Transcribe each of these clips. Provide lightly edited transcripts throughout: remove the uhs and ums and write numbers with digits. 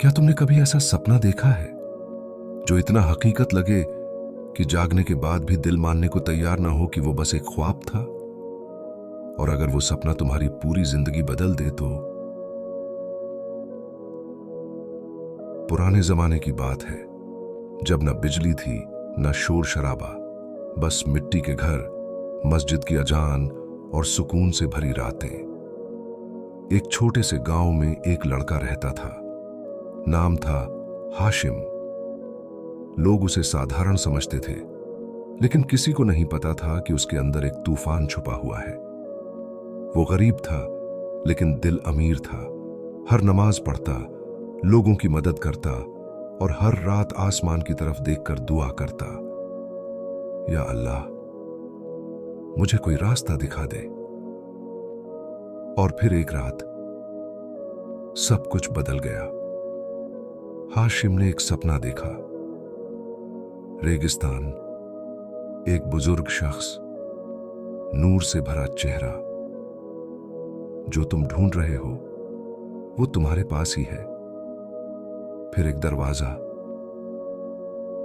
क्या तुमने कभी ऐसा सपना देखा है जो इतना हकीकत लगे कि जागने के बाद भी दिल मानने को तैयार ना हो कि वो बस एक ख्वाब था? और अगर वो सपना तुम्हारी पूरी जिंदगी बदल दे तो? पुराने जमाने की बात है, जब न बिजली थी न शोर शराबा, बस मिट्टी के घर, मस्जिद की अजान और सुकून से भरी रातें। एक छोटे से गांव में एक लड़का रहता था। नाम था हाशिम। लोग उसे साधारण समझते थे, लेकिन किसी को नहीं पता था कि उसके अंदर एक तूफान छुपा हुआ है। वो गरीब था, लेकिन दिल अमीर था। हर नमाज पढ़ता, लोगों की मदद करता और हर रात आसमान की तरफ देखकर दुआ करता, या अल्लाह, मुझे कोई रास्ता दिखा दे। और फिर एक रात सब कुछ बदल गया। हाशिम ने एक सपना देखा। रेगिस्तान, एक बुजुर्ग शख्स, नूर से भरा चेहरा। जो तुम ढूंढ रहे हो वो तुम्हारे पास ही है। फिर एक दरवाजा।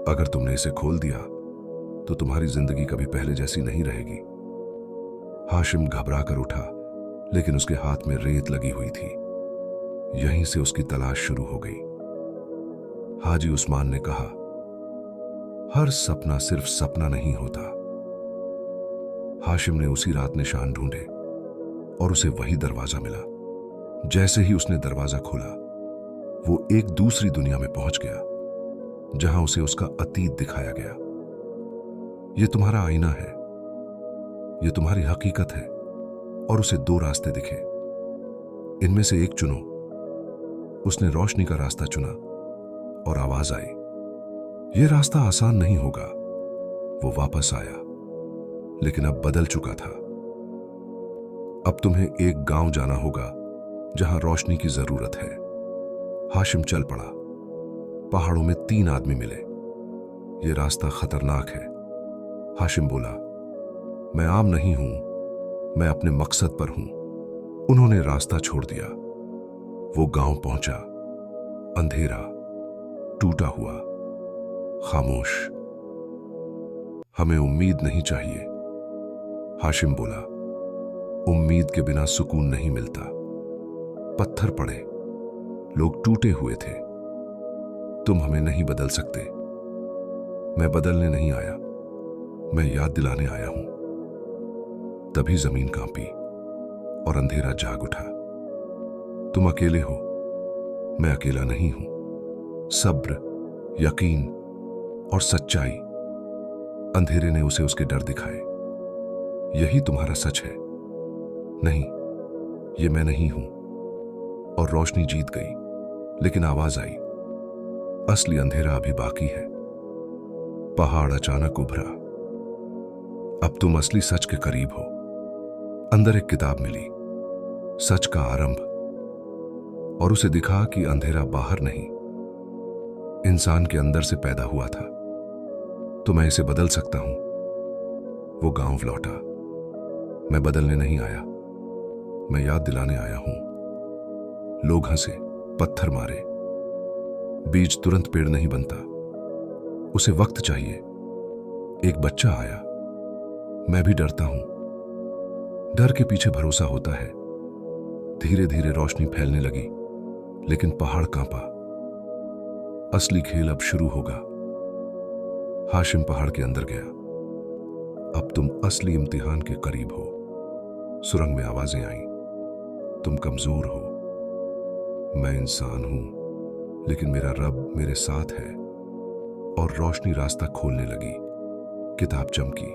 अगर तुमने इसे खोल दिया तो तुम्हारी जिंदगी कभी पहले जैसी नहीं रहेगी। हाशिम घबरा कर उठा, लेकिन उसके हाथ में रेत लगी हुई थी। यहीं से उसकी तलाश शुरू हो गई। हाजी उस्मान ने कहा, हर सपना सिर्फ सपना नहीं होता। हाशिम ने उसी रात निशान ढूंढे और उसे वही दरवाजा मिला। जैसे ही उसने दरवाजा खोला, वो एक दूसरी दुनिया में पहुंच गया, जहां उसे उसका अतीत दिखाया गया। ये तुम्हारा आईना है, ये तुम्हारी हकीकत है, और उसे दो रास्ते दिखे। इनमें से एक चुनो। उसने रोशनी का रास्ता चुना और आवाज आई, यह रास्ता आसान नहीं होगा। वो वापस आया, लेकिन अब बदल चुका था। अब तुम्हें एक गांव जाना होगा जहां रोशनी की जरूरत है। हाशिम चल पड़ा। पहाड़ों में 3 आदमी मिले। यह रास्ता खतरनाक है। हाशिम बोला, मैं आम नहीं हूं, मैं अपने मकसद पर हूं। उन्होंने रास्ता छोड़ दिया। वो गांव पहुंचा। अंधेरा, टूटा हुआ, खामोश। हमें उम्मीद नहीं चाहिए, हाशिम बोला। उम्मीद के बिना सुकून नहीं मिलता। पत्थर पड़े, लोग टूटे हुए थे। तुम हमें नहीं बदल सकते। मैं बदलने नहीं आया, मैं याद दिलाने आया हूं। तभी जमीन कांपी और अंधेरा जाग उठा। तुम अकेले हो, मैं अकेला नहीं हूं। सब्र, यकीन और सच्चाई। अंधेरे ने उसे उसके डर दिखाए। यही तुम्हारा सच है। नहीं, ये मैं नहीं हूं। और रोशनी जीत गई, लेकिन आवाज आई, असली अंधेरा अभी बाकी है। पहाड़ अचानक उभरा। अब तुम असली सच के करीब हो। अंदर एक किताब मिली, सच का आरंभ। और उसे दिखा कि अंधेरा बाहर नहीं, इंसान के अंदर से पैदा हुआ था। तो मैं इसे बदल सकता हूं। वो गांव लौटा। मैं बदलने नहीं आया, मैं याद दिलाने आया हूं। लोग हंसे, पत्थर मारे। बीज तुरंत पेड़ नहीं बनता, उसे वक्त चाहिए। एक बच्चा आया। मैं भी डरता हूं। डर के पीछे भरोसा होता है। धीरे धीरे रोशनी फैलने लगी, लेकिन पहाड़ कांपा। असली खेल अब शुरू होगा। हाशिम पहाड़ के अंदर गया। अब तुम असली इम्तिहान के करीब हो। सुरंग में आवाजें आईं, तुम कमजोर हो, मैं इंसान हूं, लेकिन मेरा रब मेरे साथ है। और रोशनी रास्ता खोलने लगी। किताब चमकी।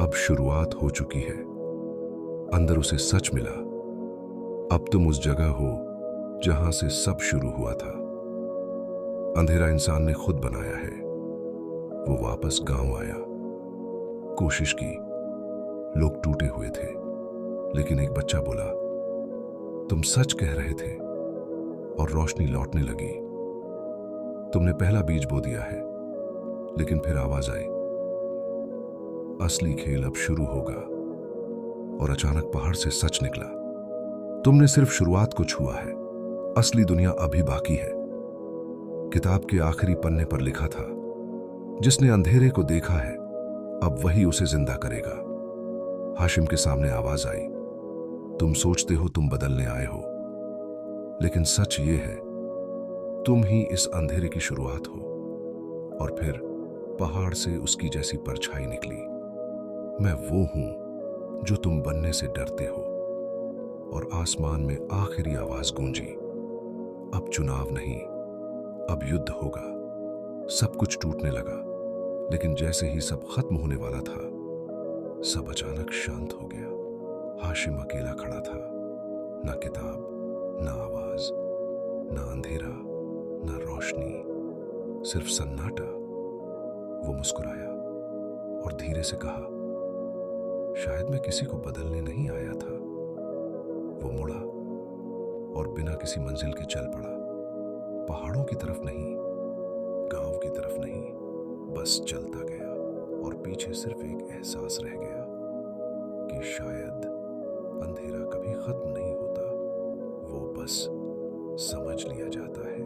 अब शुरुआत हो चुकी है। अंदर उसे सच मिला। अब तुम उस जगह हो जहां से सब शुरू हुआ था। अंधेरा इंसान ने खुद बनाया है। वो वापस गांव आया। कोशिश की। लोग टूटे हुए थे, लेकिन एक बच्चा बोला, तुम सच कह रहे थे। और रोशनी लौटने लगी। तुमने पहला बीज बो दिया है, लेकिन फिर आवाज आई, असली खेल अब शुरू होगा। और अचानक पहाड़ से सच निकला, तुमने सिर्फ शुरुआत को छुआ है, असली दुनिया अभी बाकी है। किताब के आखिरी पन्ने पर लिखा था, जिसने अंधेरे को देखा है अब वही उसे जिंदा करेगा। हाशिम के सामने आवाज आई, तुम सोचते हो तुम बदलने आए हो, लेकिन सच ये है तुम ही इस अंधेरे की शुरुआत हो। और फिर पहाड़ से उसकी जैसी परछाई निकली। मैं वो हूं जो तुम बनने से डरते हो। और आसमान में आखिरी आवाज गूंजी, अब चुनाव नहीं, अब युद्ध होगा। सब कुछ टूटने लगा, लेकिन जैसे ही सब खत्म होने वाला था, सब अचानक शांत हो गया। हाशिम अकेला खड़ा था, ना किताब, ना आवाज, ना अंधेरा, ना रोशनी, सिर्फ सन्नाटा। वो मुस्कुराया और धीरे से कहा, शायद मैं किसी को बदलने नहीं आया था। वो मुड़ा और बिना किसी मंजिल के चल पड़ा। पहाड़ों की तरफ नहीं, गांव की तरफ नहीं, बस चलता गया। और पीछे सिर्फ एक एहसास रह गया कि शायद अंधेरा कभी खत्म नहीं होता, वो बस समझ लिया जाता है।